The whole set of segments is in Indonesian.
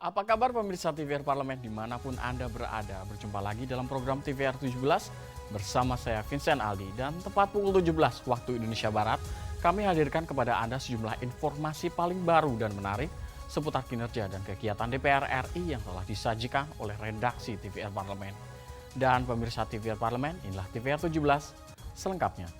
Apa kabar pemirsa TVR Parlemen dimanapun Anda berada? Berjumpa lagi dalam program TVR 17 bersama saya Vincent Aldi. Dan tepat pukul 17 waktu Indonesia Barat, kami hadirkan kepada Anda sejumlah informasi paling baru dan menarik seputar kinerja dan kegiatan DPR RI yang telah disajikan oleh redaksi TVR Parlemen. Dan pemirsa TVR Parlemen, inilah TVR 17 selengkapnya.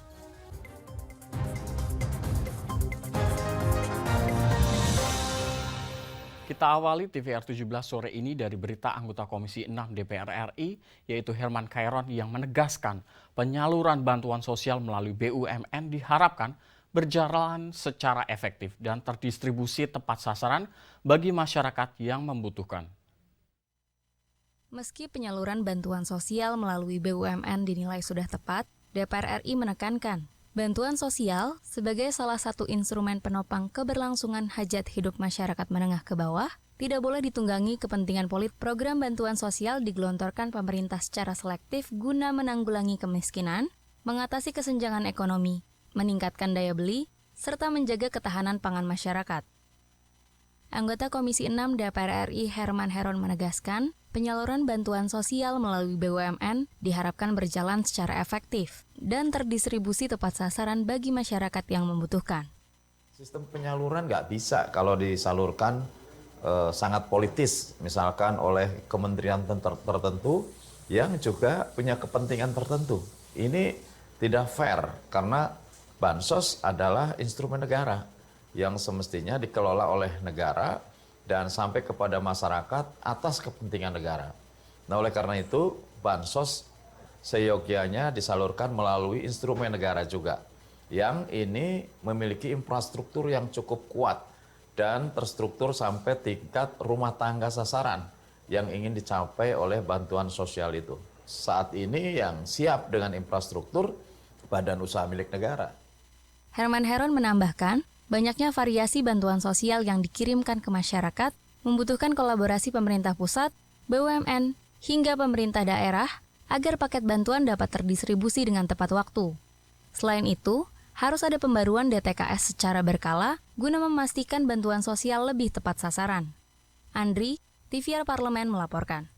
Kita awali TVR 17 sore ini dari berita anggota Komisi 6 DPR RI, yaitu Herman Khairon yang menegaskan penyaluran bantuan sosial melalui BUMN diharapkan berjalan secara efektif dan terdistribusi tepat sasaran bagi masyarakat yang membutuhkan. Meski penyaluran bantuan sosial melalui BUMN dinilai sudah tepat, DPR RI menekankan bantuan sosial sebagai salah satu instrumen penopang keberlangsungan hajat hidup masyarakat menengah ke bawah tidak boleh ditunggangi kepentingan politik. Program bantuan sosial digelontorkan pemerintah secara selektif guna menanggulangi kemiskinan, mengatasi kesenjangan ekonomi, meningkatkan daya beli, serta menjaga ketahanan pangan masyarakat. Anggota Komisi 6 DPR RI Herman Khairon menegaskan, penyaluran bantuan sosial melalui BUMN diharapkan berjalan secara efektif dan terdistribusi tepat sasaran bagi masyarakat yang membutuhkan. Sistem penyaluran nggak bisa kalau disalurkan sangat politis, misalkan oleh kementerian tertentu yang juga punya kepentingan tertentu. Ini tidak fair karena bansos adalah instrumen negara yang semestinya dikelola oleh negara dan sampai kepada masyarakat atas kepentingan negara. Nah, oleh karena itu, bansos seyogyanya disalurkan melalui instrumen negara juga, yang ini memiliki infrastruktur yang cukup kuat dan terstruktur sampai tingkat rumah tangga sasaran yang ingin dicapai oleh bantuan sosial itu. Saat ini yang siap dengan infrastruktur badan usaha milik negara. Herman Khairon menambahkan, banyaknya variasi bantuan sosial yang dikirimkan ke masyarakat membutuhkan kolaborasi pemerintah pusat, BUMN, hingga pemerintah daerah agar paket bantuan dapat terdistribusi dengan tepat waktu. Selain itu, harus ada pembaruan DTKS secara berkala guna memastikan bantuan sosial lebih tepat sasaran. Andri, TVR Parlemen melaporkan.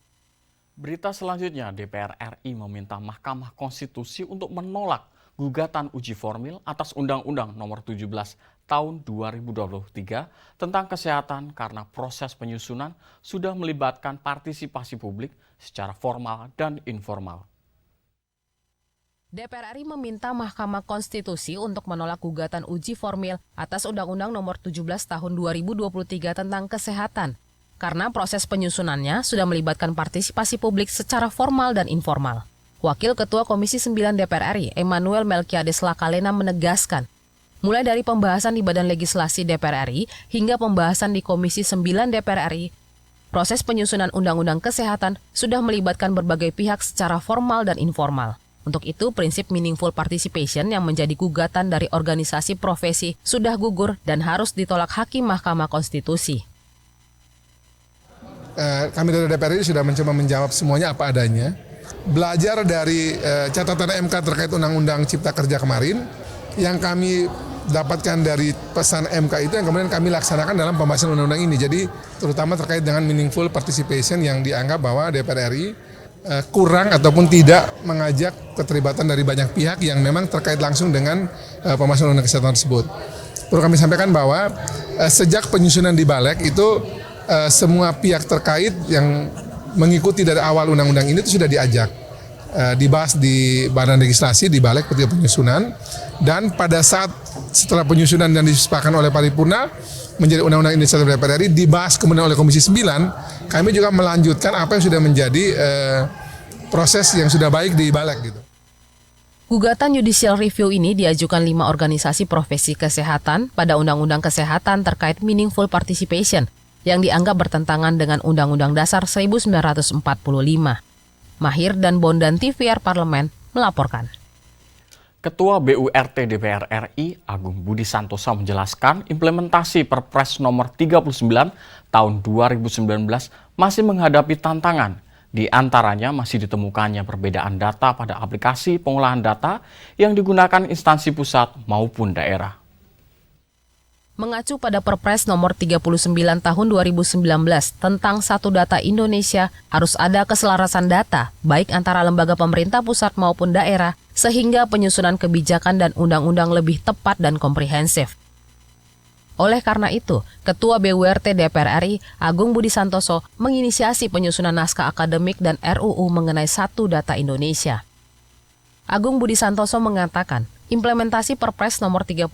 Berita selanjutnya, DPR RI meminta Mahkamah Konstitusi untuk menolak gugatan uji formil atas Undang-Undang Nomor 17 Tahun 2023 tentang kesehatan karena proses penyusunan sudah melibatkan partisipasi publik secara formal dan informal. DPR RI meminta Mahkamah Konstitusi untuk menolak gugatan uji formil atas Undang-Undang Nomor 17 Tahun 2023 tentang kesehatan karena proses penyusunannya sudah melibatkan partisipasi publik secara formal dan informal. Wakil Ketua Komisi 9 DPR RI, Emmanuel Melkiades Lakalena menegaskan, mulai dari pembahasan di Badan Legislasi DPR RI hingga pembahasan di Komisi 9 DPR RI, proses penyusunan Undang-Undang Kesehatan sudah melibatkan berbagai pihak secara formal dan informal. Untuk itu, prinsip meaningful participation yang menjadi gugatan dari organisasi profesi sudah gugur dan harus ditolak Hakim Mahkamah Konstitusi. Kami dari DPR RI sudah mencoba menjawab semuanya apa adanya. Belajar dari catatan MK terkait Undang-Undang Cipta Kerja kemarin, yang kami dapatkan dari pesan MK itu yang kemudian kami laksanakan dalam pembahasan undang-undang ini. Jadi terutama terkait dengan meaningful participation yang dianggap bahwa DPR RI kurang ataupun tidak mengajak keterlibatan dari banyak pihak yang memang terkait langsung dengan pembahasan undang-undang kesehatan tersebut. Perlu kami sampaikan bahwa sejak penyusunan di Balek itu semua pihak terkait yang mengikuti dari awal undang-undang ini itu sudah diajak, dibahas di Badan Legislasi, di Balek ketika penyusunan, dan pada saat setelah penyusunan dan disepakati oleh paripurna menjadi undang-undang inisiatif DPR RI, dibahas kemudian oleh Komisi 9, kami juga melanjutkan apa yang sudah menjadi proses yang sudah baik di Balek gitu. Gugatan judicial review ini diajukan 5 organisasi profesi kesehatan pada Undang-Undang Kesehatan terkait meaningful participation yang dianggap bertentangan dengan Undang-Undang Dasar 1945. Mahir dan Bondan TVR Parlemen melaporkan. Ketua BURT DPR RI Agung Budi Santosa menjelaskan implementasi Perpres nomor 39 tahun 2019 masih menghadapi tantangan. Di antaranya masih ditemukannya perbedaan data pada aplikasi pengolahan data yang digunakan instansi pusat maupun daerah. Mengacu pada Perpres nomor 39 tahun 2019 tentang Satu Data Indonesia, harus ada keselarasan data, baik antara lembaga pemerintah pusat maupun daerah, sehingga penyusunan kebijakan dan undang-undang lebih tepat dan komprehensif. Oleh karena itu, Ketua BWRT DPR RI, Agung Budi Santoso, menginisiasi penyusunan naskah akademik dan RUU mengenai Satu Data Indonesia. Agung Budi Santoso mengatakan, implementasi Perpres nomor 39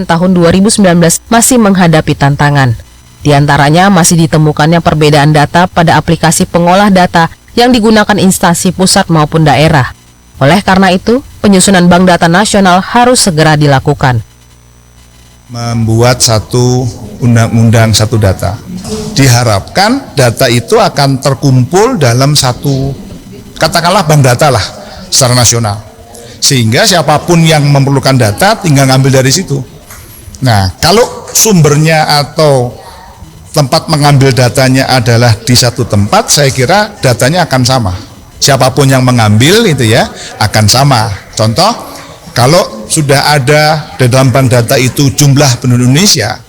tahun 2019 masih menghadapi tantangan. Di antaranya masih ditemukannya perbedaan data pada aplikasi pengolah data yang digunakan instansi pusat maupun daerah. Oleh karena itu, penyusunan Bank Data Nasional harus segera dilakukan. Membuat satu undang-undang satu data. Diharapkan data itu akan terkumpul dalam satu, katakanlah bank data lah, secara nasional. Sehingga siapapun yang memerlukan data tinggal ngambil dari situ. Nah, kalau sumbernya atau tempat mengambil datanya adalah di satu tempat, saya kira datanya akan sama. Siapapun yang mengambil itu ya akan sama. Contoh, kalau sudah ada di dalam bank data itu jumlah penduduk Indonesia,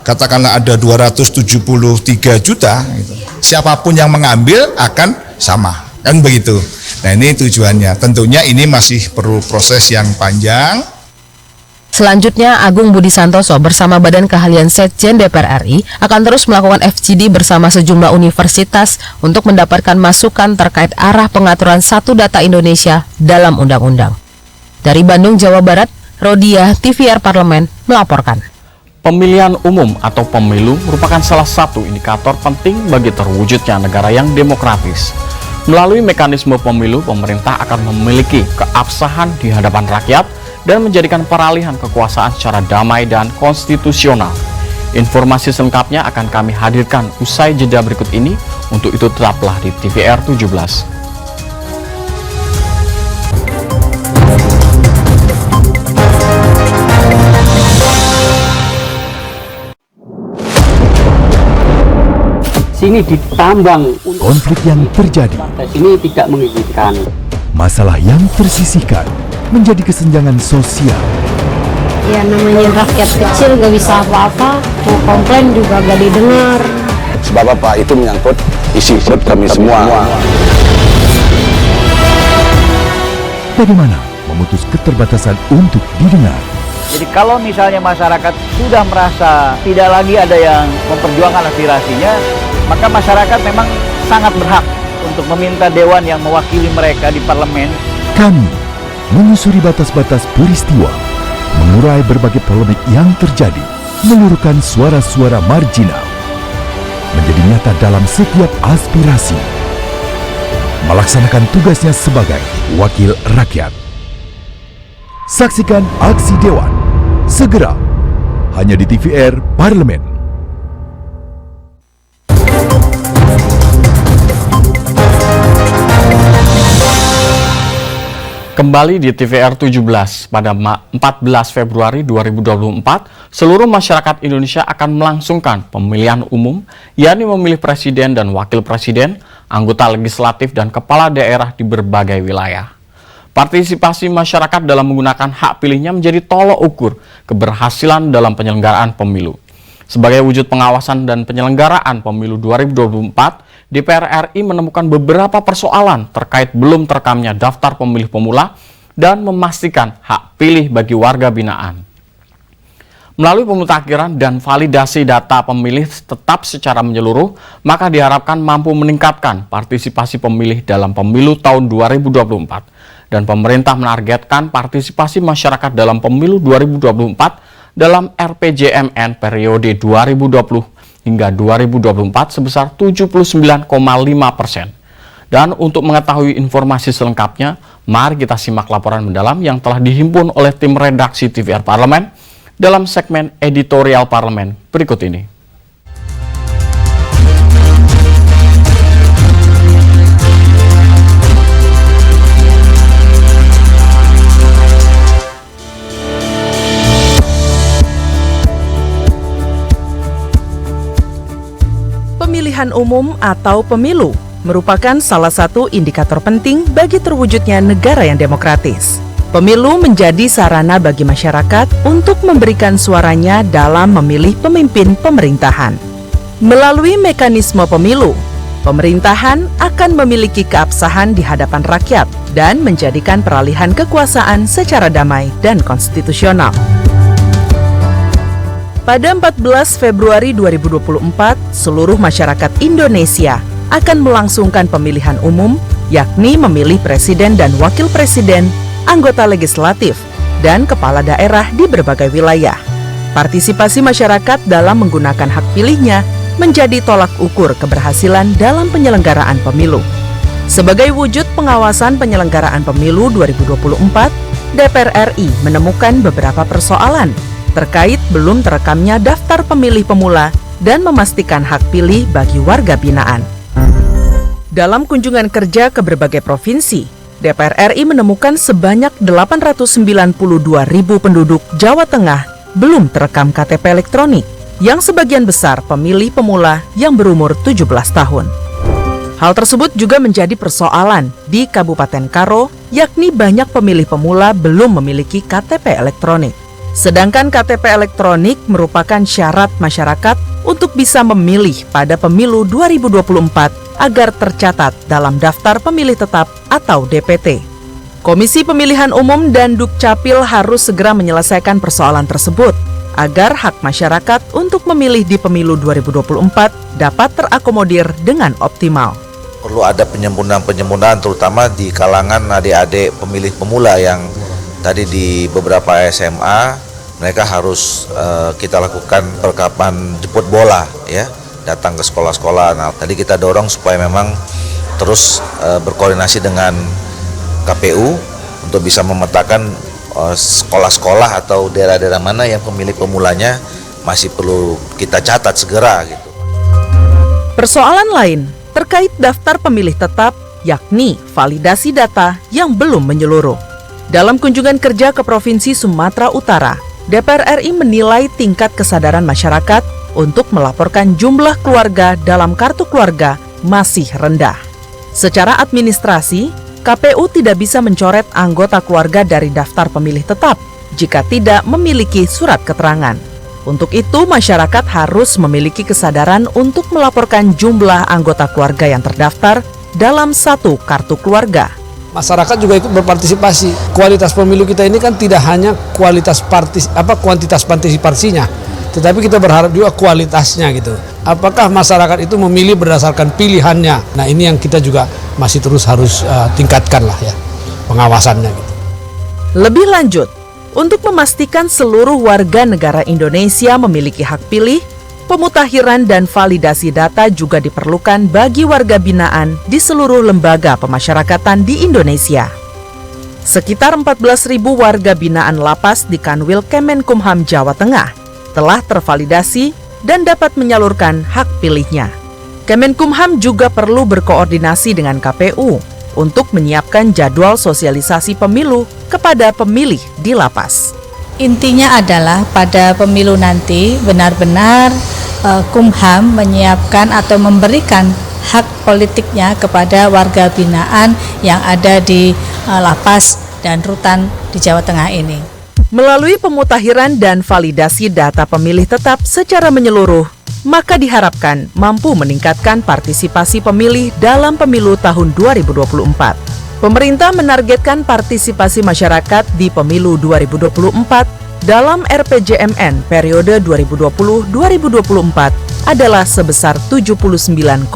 katakanlah ada 273 juta, gitu. Siapapun yang mengambil akan sama, kan begitu. Nah ini tujuannya, tentunya ini masih perlu proses yang panjang. Selanjutnya, Agung Budi Santoso bersama Badan Keahlian Setjen DPR RI akan terus melakukan FGD bersama sejumlah universitas untuk mendapatkan masukan terkait arah pengaturan Satu Data Indonesia dalam undang-undang. Dari Bandung, Jawa Barat, Rodia, TVR Parlemen melaporkan. Pemilihan umum atau pemilu merupakan salah satu indikator penting bagi terwujudnya negara yang demokratis. Melalui mekanisme pemilu, pemerintah akan memiliki keabsahan di hadapan rakyat dan menjadikan peralihan kekuasaan secara damai dan konstitusional. Informasi selengkapnya akan kami hadirkan usai jeda berikut ini. Untuk itu tetaplah di TVR 17. Sini ditambang. Konflik yang terjadi, Ini tidak mengizinkan. masalah yang tersisihkan menjadi kesenjangan sosial. Ya namanya rakyat kecil gak bisa apa-apa, mau komplain juga gak didengar. Sebab apa? Itu menyangkut isi hidup kami semua. Bagaimana memutus keterbatasan untuk didengar? Jadi kalau misalnya masyarakat sudah merasa tidak lagi ada yang memperjuangkan aspirasinya, maka masyarakat memang sangat berhak untuk meminta dewan yang mewakili mereka di parlemen. Kami menyusuri batas-batas peristiwa, mengurai berbagai polemik yang terjadi, meluruhkan suara-suara marginal, menjadi nyata dalam setiap aspirasi, melaksanakan tugasnya sebagai wakil rakyat. Saksikan aksi Dewan segera hanya di TVR Parlemen. Kembali di TVR 17, pada 14 Februari 2024, seluruh masyarakat Indonesia akan melangsungkan pemilihan umum, yakni memilih presiden dan wakil presiden, anggota legislatif dan kepala daerah di berbagai wilayah. Partisipasi masyarakat dalam menggunakan hak pilihnya menjadi tolok ukur keberhasilan dalam penyelenggaraan pemilu. Sebagai wujud pengawasan dan penyelenggaraan pemilu 2024, DPR RI menemukan beberapa persoalan terkait belum terekamnya daftar pemilih pemula dan memastikan hak pilih bagi warga binaan. Melalui pemutakhiran dan validasi data pemilih tetap secara menyeluruh, maka diharapkan mampu meningkatkan partisipasi pemilih dalam pemilu tahun 2024. Dan pemerintah menargetkan partisipasi masyarakat dalam pemilu 2024 dalam RPJMN periode 2020 hingga 2024 sebesar 79,5%. Dan untuk mengetahui informasi selengkapnya, mari kita simak laporan mendalam yang telah dihimpun oleh tim redaksi TVR Parlemen dalam segmen editorial Parlemen berikut ini. Pemilihan umum atau pemilu merupakan salah satu indikator penting bagi terwujudnya negara yang demokratis. Pemilu menjadi sarana bagi masyarakat untuk memberikan suaranya dalam memilih pemimpin pemerintahan. Melalui mekanisme pemilu, pemerintahan akan memiliki keabsahan di hadapan rakyat dan menjadikan peralihan kekuasaan secara damai dan konstitusional. Pada 14 Februari 2024, seluruh masyarakat Indonesia akan melangsungkan pemilihan umum, yakni memilih presiden dan wakil presiden, anggota legislatif, dan kepala daerah di berbagai wilayah. Partisipasi masyarakat dalam menggunakan hak pilihnya menjadi tolak ukur keberhasilan dalam penyelenggaraan pemilu. Sebagai wujud pengawasan penyelenggaraan pemilu 2024, DPR RI menemukan beberapa persoalan terkait belum terekamnya daftar pemilih pemula dan memastikan hak pilih bagi warga binaan. Dalam kunjungan kerja ke berbagai provinsi, DPR RI menemukan sebanyak 892.000 penduduk Jawa Tengah belum terekam KTP elektronik, yang sebagian besar pemilih pemula yang berumur 17 tahun. Hal tersebut juga menjadi persoalan di Kabupaten Karo, yakni banyak pemilih pemula belum memiliki KTP elektronik. Sedangkan KTP elektronik merupakan syarat masyarakat untuk bisa memilih pada pemilu 2024 agar tercatat dalam daftar pemilih tetap atau DPT. Komisi Pemilihan Umum dan Dukcapil harus segera menyelesaikan persoalan tersebut agar hak masyarakat untuk memilih di pemilu 2024 dapat terakomodir dengan optimal. Perlu ada penyempurnaan terutama di kalangan adik-adik pemilih pemula yang tadi di beberapa SMA mereka harus kita lakukan perlengkapan jemput bola ya, datang ke sekolah-sekolah. Nah, tadi kita dorong supaya memang terus berkoordinasi dengan KPU untuk bisa memetakan sekolah-sekolah atau daerah-daerah mana yang pemilih pemulanya masih perlu kita catat segera gitu. Persoalan lain terkait daftar pemilih tetap, yakni validasi data yang belum menyeluruh. Dalam kunjungan kerja ke Provinsi Sumatera Utara, DPR RI menilai tingkat kesadaran masyarakat untuk melaporkan jumlah keluarga dalam kartu keluarga masih rendah. Secara administrasi, KPU tidak bisa mencoret anggota keluarga dari daftar pemilih tetap jika tidak memiliki surat keterangan. Untuk itu, masyarakat harus memiliki kesadaran untuk melaporkan jumlah anggota keluarga yang terdaftar dalam satu kartu keluarga. Masyarakat juga ikut berpartisipasi. Kualitas pemilu kita ini kan tidak hanya kuantitas partisipasinya, tetapi kita berharap juga kualitasnya gitu. Apakah masyarakat itu memilih berdasarkan pilihannya? Nah, ini yang kita juga masih terus harus tingkatkan lah ya pengawasannya gitu. Lebih lanjut, untuk memastikan seluruh warga negara Indonesia memiliki hak pilih, pemutakhiran dan validasi data juga diperlukan bagi warga binaan di seluruh lembaga pemasyarakatan di Indonesia. Sekitar 14.000 warga binaan lapas di Kanwil Kemenkumham Jawa Tengah telah tervalidasi dan dapat menyalurkan hak pilihnya. Kemenkumham juga perlu berkoordinasi dengan KPU untuk menyiapkan jadwal sosialisasi pemilu kepada pemilih di lapas. Intinya adalah pada pemilu nanti benar-benar Kumham menyiapkan atau memberikan hak politiknya kepada warga binaan yang ada di lapas dan rutan di Jawa Tengah ini. Melalui pemutakhiran dan validasi data pemilih tetap secara menyeluruh, maka diharapkan mampu meningkatkan partisipasi pemilih dalam pemilu tahun 2024. Pemerintah menargetkan partisipasi masyarakat di pemilu 2024 dalam RPJMN periode 2020-2024 adalah sebesar 79,5%.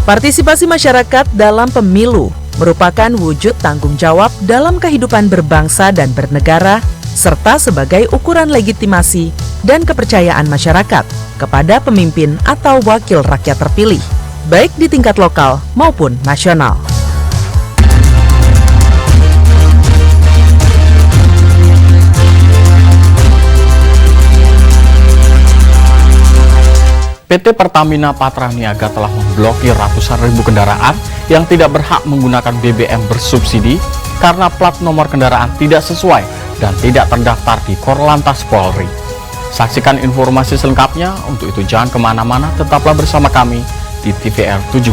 Partisipasi masyarakat dalam pemilu merupakan wujud tanggung jawab dalam kehidupan berbangsa dan bernegara, serta sebagai ukuran legitimasi dan kepercayaan masyarakat kepada pemimpin atau wakil rakyat terpilih, baik di tingkat lokal maupun nasional. PT Pertamina Patraniaga telah memblokir ratusan ribu kendaraan yang tidak berhak menggunakan BBM bersubsidi karena plat nomor kendaraan tidak sesuai dan tidak terdaftar di Korlantas Polri. Saksikan informasi selengkapnya, untuk itu jangan kemana-mana, tetaplah bersama kami di TVR 17.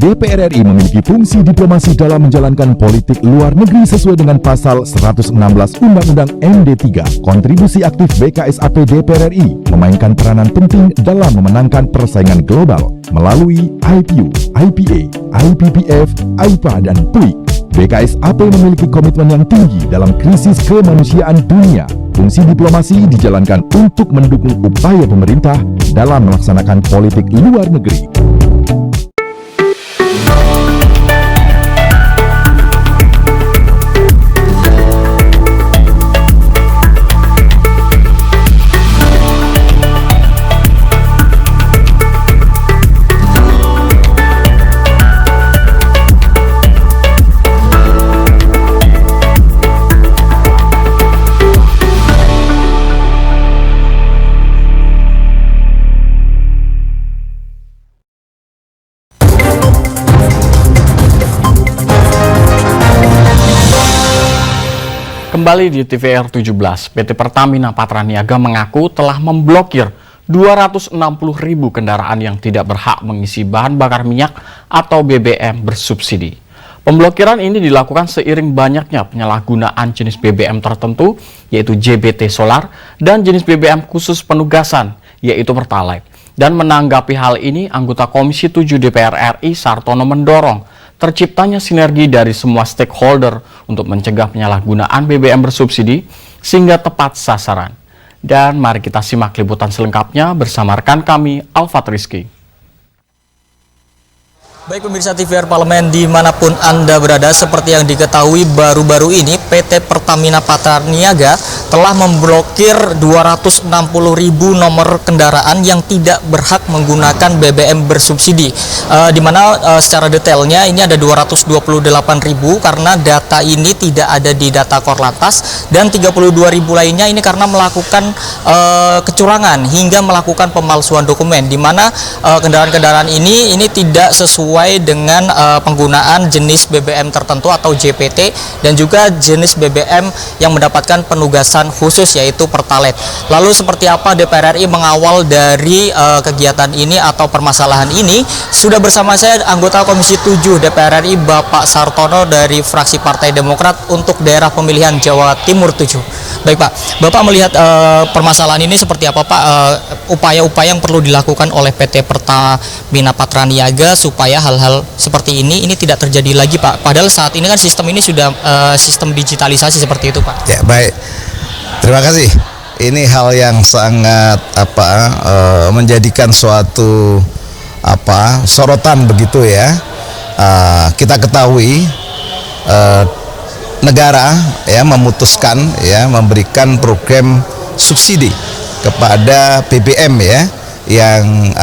DPR RI memiliki fungsi diplomasi dalam menjalankan politik luar negeri sesuai dengan pasal 116 Undang-Undang MD3. Kontribusi aktif BKSAP DPR RI memainkan peranan penting dalam memenangkan persaingan global melalui IPU, IPA, IPPF, AIPA, dan PUIK. BKSAP memiliki komitmen yang tinggi dalam krisis kemanusiaan dunia. Fungsi diplomasi dijalankan untuk mendukung upaya pemerintah dalam melaksanakan politik luar negeri. Kembali di TVR 17, PT Pertamina Patraniaga mengaku telah memblokir 260.000 kendaraan yang tidak berhak mengisi bahan bakar minyak atau BBM bersubsidi. Pemblokiran ini dilakukan seiring banyaknya penyalahgunaan jenis BBM tertentu, yaitu JBT Solar, dan jenis BBM khusus penugasan, yaitu Pertalite. Dan menanggapi hal ini, anggota Komisi 7 DPR RI Sartono mendorong terciptanya sinergi dari semua stakeholder untuk mencegah penyalahgunaan BBM bersubsidi sehingga tepat sasaran. Dan mari kita simak liputan selengkapnya bersama rekan kami, Alfat Rizky. Baik pemirsa TVR Parlemen dimanapun Anda berada, seperti yang diketahui baru-baru ini PT Pertamina Patraniaga telah memblokir 260.000 nomor kendaraan yang tidak berhak menggunakan BBM bersubsidi. Di mana secara detailnya ini ada 228.000 karena data ini tidak ada di data Korlantas, dan 32.000 lainnya ini karena melakukan kecurangan hingga melakukan pemalsuan dokumen, di mana kendaraan-kendaraan ini tidak sesuai dengan penggunaan jenis BBM tertentu atau JPT dan juga jenis BBM yang mendapatkan penugasan khusus yaitu Pertalite. Lalu seperti apa DPR RI mengawal dari kegiatan ini atau permasalahan ini? Sudah bersama saya anggota Komisi 7 DPR RI Bapak Sartono dari fraksi Partai Demokrat untuk daerah pemilihan Jawa Timur 7. Baik Pak, Bapak melihat permasalahan ini seperti apa Pak? Upaya-upaya yang perlu dilakukan oleh PT Pertamina Patraniaga supaya hal-hal seperti ini tidak terjadi lagi Pak. Padahal saat ini kan sistem ini sudah sistem digitalisasi seperti itu Pak. Ya baik, terima kasih. Ini hal yang sangat menjadikan suatu sorotan begitu ya. Kita ketahui negara ya memutuskan ya memberikan program subsidi kepada BBM ya yang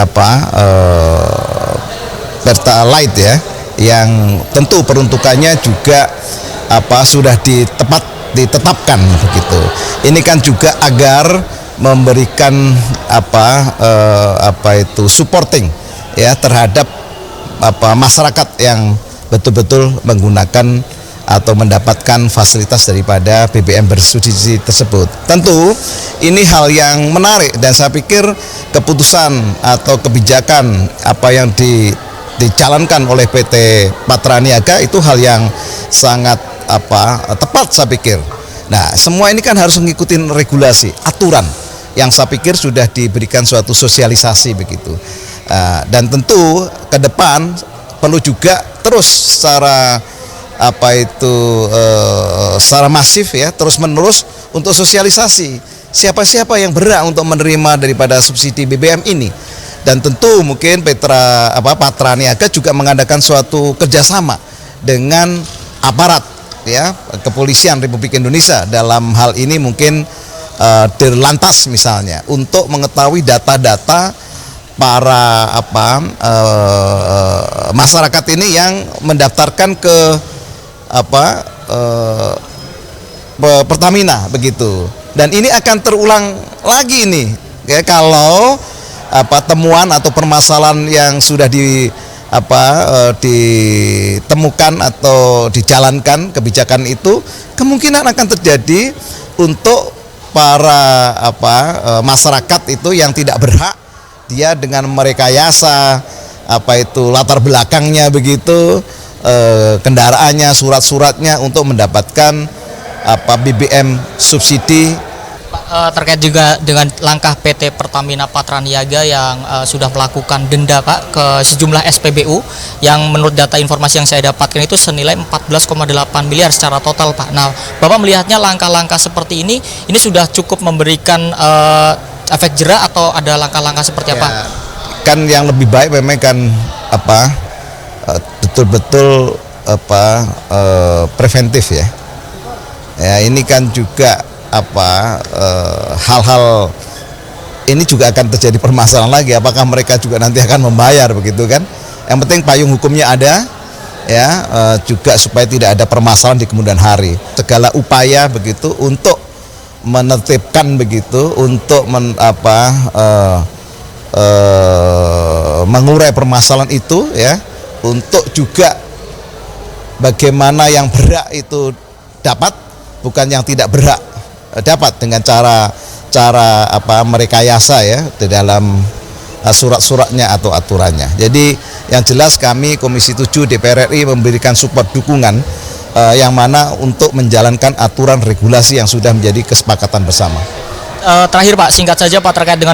Pertalite ya, yang tentu peruntukannya juga sudah ditetapkan begitu. Ini kan juga agar memberikan supporting ya terhadap masyarakat yang betul-betul menggunakan atau mendapatkan fasilitas daripada BBM bersubsidi tersebut. Tentu ini hal yang menarik dan saya pikir keputusan atau kebijakan yang dijalankan oleh PT Patraniaga itu hal yang sangat tepat saya pikir. Nah, semua ini kan harus mengikuti regulasi, aturan yang saya pikir sudah diberikan suatu sosialisasi begitu. Dan tentu ke depan perlu juga terus secara secara masif ya, terus menerus untuk sosialisasi siapa-siapa yang berhak untuk menerima daripada subsidi BBM ini. Dan tentu mungkin Patraniaga juga mengadakan suatu kerjasama dengan aparat ya Kepolisian Republik Indonesia, dalam hal ini mungkin Dirlantas misalnya, untuk mengetahui data-data para masyarakat ini yang mendaftarkan ke Pertamina begitu. Dan ini akan terulang lagi ini ya kalau temuan atau permasalahan yang sudah ditemukan atau dijalankan kebijakan itu kemungkinan akan terjadi untuk para masyarakat itu yang tidak berhak, dia dengan merekayasa latar belakangnya begitu, kendaraannya, surat-suratnya untuk mendapatkan BBM subsidi. Terkait juga dengan langkah PT Pertamina Patraniaga yang sudah melakukan denda Pak ke sejumlah SPBU yang menurut data informasi yang saya dapatkan itu senilai 14,8 miliar secara total Pak. Nah, Bapak melihatnya langkah-langkah seperti ini sudah cukup memberikan efek jera atau ada langkah-langkah seperti apa? Kan yang lebih baik memang kan betul-betul preventif ya. Ya ini kan juga hal-hal ini juga akan terjadi permasalahan lagi, apakah mereka juga nanti akan membayar begitu kan. Yang penting payung hukumnya ada ya, juga supaya tidak ada permasalahan di kemudian hari. Segala upaya begitu untuk menertibkan begitu, untuk mengurai permasalahan itu ya, untuk juga bagaimana yang berhak itu dapat, bukan yang tidak berhak dapat dengan cara merekayasa ya di dalam surat-suratnya atau aturannya. Jadi yang jelas kami Komisi 7 DPR RI memberikan support dukungan yang mana untuk menjalankan aturan regulasi yang sudah menjadi kesepakatan bersama. Terakhir Pak, singkat saja Pak terkait dengan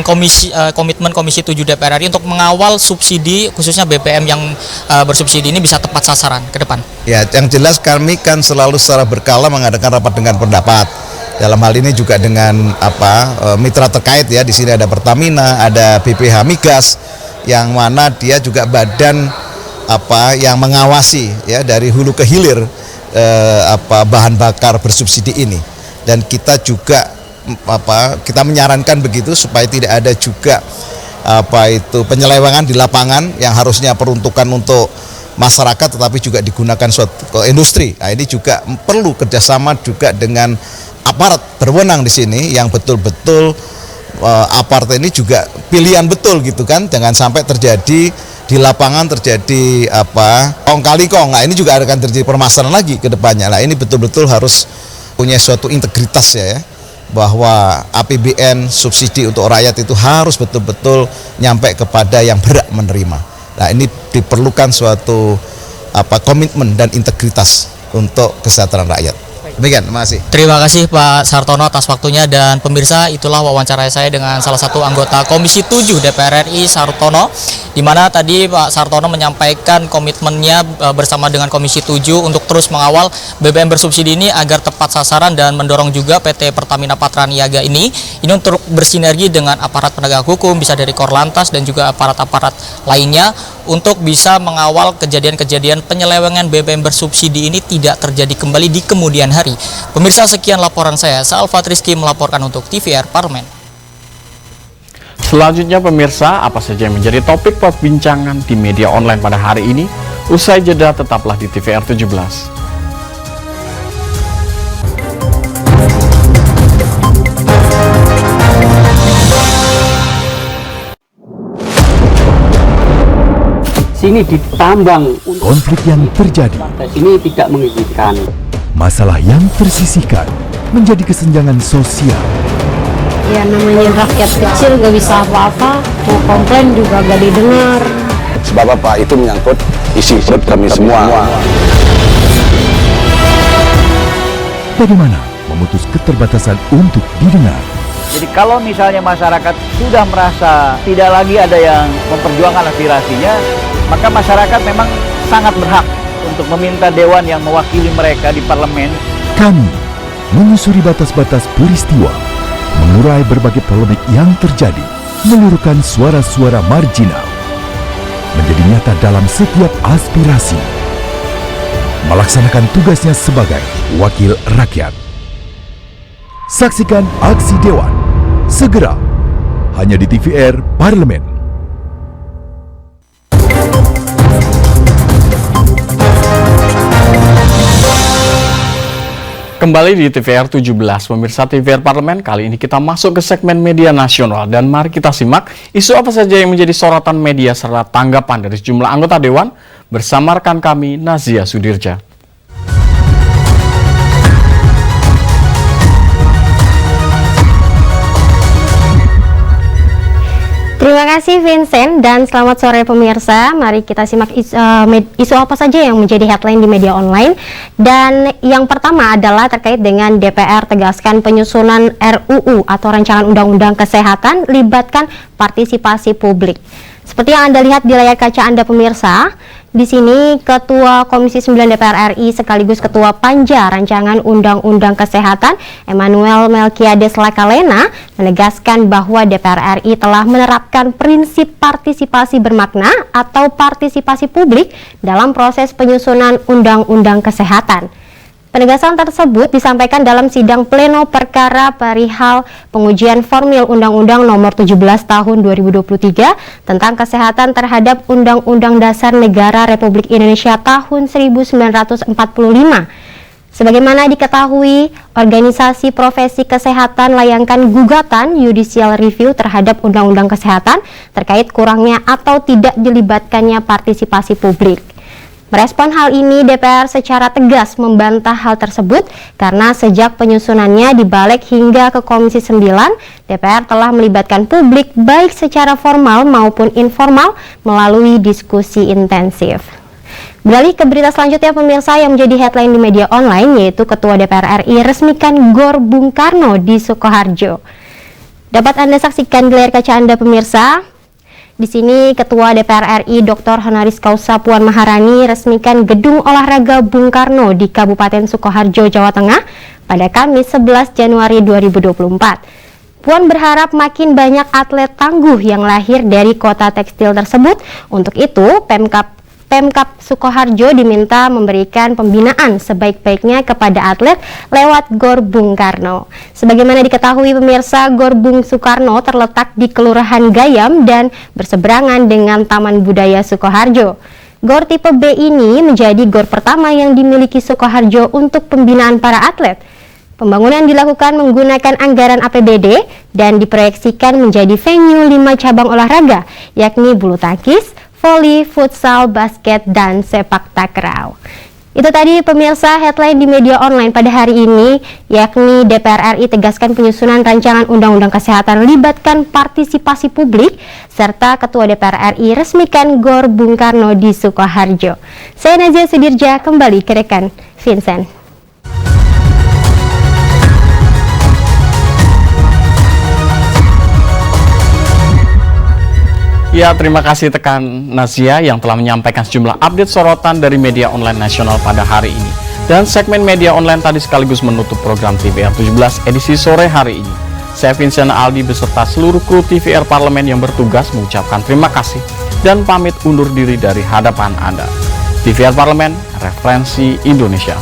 komitmen Komisi 7 DPR RI untuk mengawal subsidi khususnya BBM yang bersubsidi ini bisa tepat sasaran ke depan. Ya, yang jelas kami kan selalu secara berkala mengadakan rapat dengan pendapat. Dalam hal ini juga dengan mitra terkait ya, di sini ada Pertamina, ada BPH Migas, yang mana dia juga badan yang mengawasi ya dari hulu ke hilir bahan bakar bersubsidi ini. Dan kita juga kita menyarankan begitu supaya tidak ada juga penyelewengan di lapangan yang harusnya peruntukan untuk masyarakat tetapi juga digunakan suatu industri. Nah, ini juga perlu kerjasama juga dengan aparat berwenang di sini yang betul-betul aparat ini juga pilihan betul gitu kan, jangan sampai terjadi di lapangan terjadi kong kali kong. Nah, ini juga akan terjadi permasalahan lagi ke depannya. Nah, ini betul-betul harus punya suatu integritas ya, bahwa APBN subsidi untuk rakyat itu harus betul-betul nyampe kepada yang berhak menerima. Nah, ini diperlukan suatu komitmen dan integritas untuk kesejahteraan rakyat. Demikian, terima kasih. Terima kasih Pak Sartono atas waktunya, dan pemirsa, itulah wawancara saya dengan salah satu anggota Komisi 7 DPR RI, Sartono, di mana tadi Pak Sartono menyampaikan komitmennya bersama dengan Komisi 7 untuk terus mengawal BBM bersubsidi ini agar tepat sasaran dan mendorong juga PT Pertamina Patraniaga ini untuk bersinergi dengan aparat penegak hukum, bisa dari Korlantas dan juga aparat-aparat lainnya untuk bisa mengawal kejadian-kejadian penyelewengan BBM bersubsidi ini tidak terjadi kembali di kemudian hari. Pemirsa, sekian laporan saya. Alfat Rizky melaporkan untuk TVR Parlemen. Selanjutnya pemirsa, apa saja yang menjadi topik perbincangan di media online pada hari ini? Usai jeda, tetaplah di TVR 17. Sini ditambang. Konflik yang terjadi. Ini tidak mengizinkan. Masalah yang tersisihkan menjadi kesenjangan sosial. Ya namanya rakyat kecil gak bisa apa-apa, mau komplain juga gak didengar. Sebab apa? Itu menyangkut isi hidup kami semua. Bagaimana memutus keterbatasan untuk didengar? Jadi kalau misalnya masyarakat sudah merasa tidak lagi ada yang memperjuangkan aspirasinya, maka masyarakat memang sangat berhak untuk meminta dewan yang mewakili mereka di parlemen. Kami menyusuri batas-batas peristiwa, mengurai berbagai polemik yang terjadi, meluruhkan suara-suara marginal, menjadi nyata dalam setiap aspirasi, melaksanakan tugasnya sebagai wakil rakyat. Saksikan aksi Dewan segera hanya di TVR Parlemen. Kembali di TVR 17, pemirsa TVR Parlemen. Kali ini kita masuk ke segmen media nasional dan mari kita simak isu apa saja yang menjadi sorotan media serta tanggapan dari sejumlah anggota Dewan bersama rekan kami Nazia Sudirja. Terima kasih Vincent dan selamat sore pemirsa. Mari kita simak isu apa saja yang menjadi headline di media online. Dan yang pertama adalah terkait dengan DPR tegaskan penyusunan RUU atau Rancangan Undang-Undang Kesehatan libatkan partisipasi publik. Seperti yang Anda lihat di layar kaca Anda pemirsa, di sini Ketua Komisi 9 DPR RI sekaligus Ketua Panja Rancangan Undang-Undang Kesehatan Emmanuel Melkiades Lakalena menegaskan bahwa DPR RI telah menerapkan prinsip partisipasi bermakna atau partisipasi publik dalam proses penyusunan Undang-Undang Kesehatan. Penegasan tersebut disampaikan dalam sidang pleno perkara perihal pengujian formil Undang-Undang Nomor 17 Tahun 2023 tentang kesehatan terhadap Undang-Undang Dasar Negara Republik Indonesia tahun 1945. Sebagaimana diketahui, organisasi profesi kesehatan layangkan gugatan judicial review terhadap Undang-Undang Kesehatan terkait kurangnya atau tidak dilibatkannya partisipasi publik. Merespon hal ini, DPR secara tegas membantah hal tersebut karena sejak penyusunannya dibalik hingga ke Komisi 9, DPR telah melibatkan publik baik secara formal maupun informal melalui diskusi intensif. Beralih ke berita selanjutnya pemirsa yang menjadi headline di media online, yaitu Ketua DPR RI resmikan GOR Bung Karno di Sukoharjo. Dapat Anda saksikan di layar kaca Anda pemirsa. Di sini Ketua DPR RI Dr. Honoris Causa Puan Maharani resmikan Gedung Olahraga Bung Karno di Kabupaten Sukoharjo, Jawa Tengah pada Kamis 11 Januari 2024. Puan berharap makin banyak atlet tangguh yang lahir dari kota tekstil tersebut. Untuk itu, Pemkab Sukoharjo diminta memberikan pembinaan sebaik-baiknya kepada atlet lewat GOR Bung Karno. Sebagaimana diketahui pemirsa, GOR Bung Karno terletak di Kelurahan Gayam dan berseberangan dengan Taman Budaya Sukoharjo. GOR tipe B ini menjadi GOR pertama yang dimiliki Sukoharjo untuk pembinaan para atlet. Pembangunan dilakukan menggunakan anggaran APBD dan diproyeksikan menjadi venue 5 cabang olahraga, yakni bulu tangkis, voli, futsal, basket, dan sepak takraw. Itu tadi pemirsa headline di media online pada hari ini, yakni DPR RI tegaskan penyusunan rancangan Undang-Undang Kesehatan libatkan partisipasi publik, serta Ketua DPR RI resmikan GOR Bung Karno di Sukoharjo. Saya Nazia Sudirja, kembali ke rekan Vincent. Ya, terima kasih rekan Nazia yang telah menyampaikan sejumlah update sorotan dari media online nasional pada hari ini. Dan segmen media online tadi sekaligus menutup program TVR 17 edisi sore hari ini. Saya Vincent Aldi beserta seluruh kru TVR Parlemen yang bertugas mengucapkan terima kasih dan pamit undur diri dari hadapan Anda. TVR Parlemen, referensi Indonesia.